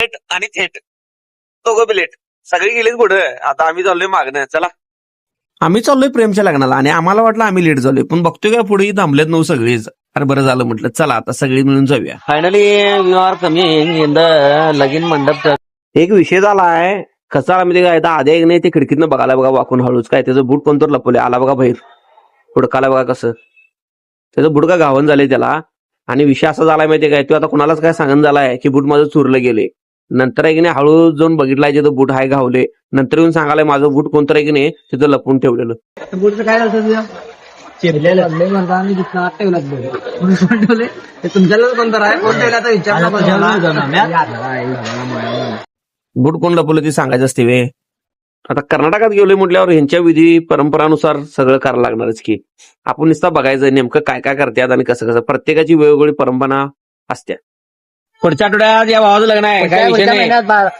थेट आणि थेट दोघं बी लेट. सगळी गेलीच पुढं. आता आम्ही चाललोय मागणं. चला. आम्ही चाललोय प्रेमच्या लग्नाला आणि आम्हाला वाटलं आम्ही लेट झालोय, पण बघतोय का पुढे थांबलेत नऊ सगळीच. अरे बरं झालं म्हटलं, चला आता सगळी मिळून जाऊया. Finally you are coming in the लगीन मंडप. एक विषय झालाय कसा आला माहिती काय, आधी एक नाही ते खिडकीतनं बघायला बघा वाकून हळूच काय त्याचं बूट कोणतर लपवले. आला बघा बाहेर हुडकाला बघा कसं त्याचं बूट का घावन झाले त्याला. आणि विषय असा झालाय माहितीये काय, तो आता कुणालाच काय सांगून झालाय की बूट माझं चुरलं गेले. नंतर आहे की नाही हळू जाऊन बघितलाय तिथं बूट हाय घावले. नंतर येऊन सांगायला माझं बूट कोणतं आहे की नाही तिथं लपवून ठेवलेलं. बूटचं काय झालं तुझं चिरलेलं म्हणता आणि दुसरा ठेवलं तुमच्याला कोणतं आहे कोण ठेवला विचार. बूट कोण लपवलं ते सांगायचं असते वे. आता कर्नाटकात गेलोय म्हटल्यावर ह्यांच्या विधी परंपरानुसार सगळं करायला लागणारच की. आपण नुसतं बघायचं नेमकं काय काय करतात आणि कसं कसं. प्रत्येकाची वेगवेगळी परंपरा असत्या. पुढच्या आठवड्यात या भावाचं लग्न आहे, काय विषय नाही.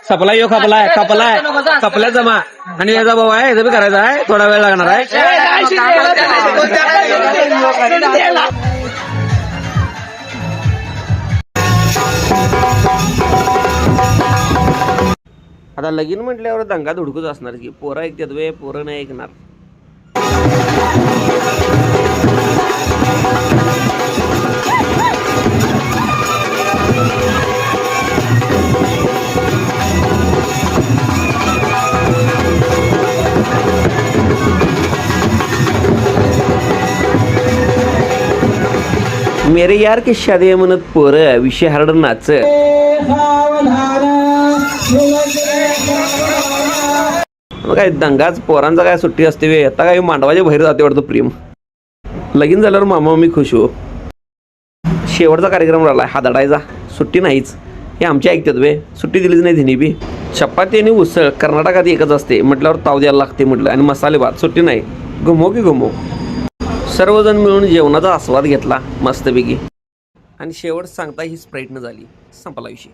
सपला यो खपलाय खपलाय खपल्या जमा आणि याचा भाऊ आहे याचा बी करायचा आहे. थोडा वेळ लागणार आहे. आता लगीन म्हटल्यावर दंगा धुडकूच असणार की. पोरं ऐकतात वे, पोरं नाही ऐकणार. मेरे यार की शादी आहे म्हणत पोरं विषय हरड नाच. काय दंगाच पोरांचा काय सुट्टी असते वे. आता काय मांडवाच्या बाहेर जाते वाटतं प्रेम. लगीन झाल्यावर मामा मी खुश हो. शेवटचा कार्यक्रम राहिला हा दडायचा. सुट्टी नाहीच हे आमचे ऐकतात वे. सुट्टी दिलीच नाही तिने बी. चपाती आणि उसळ कर्नाटकात एकच असते म्हटल्यावर ताव द्यायला लागते म्हटलं. आणि मसाले भात सुट्टी नाही. घुमो की घुमो. सर्वजण मिळून जेवणाचा आस्वाद घेतला मस्तपैकी. आणि शेवट सांगता ही स्प्राईटनं झाली. संपला विषय.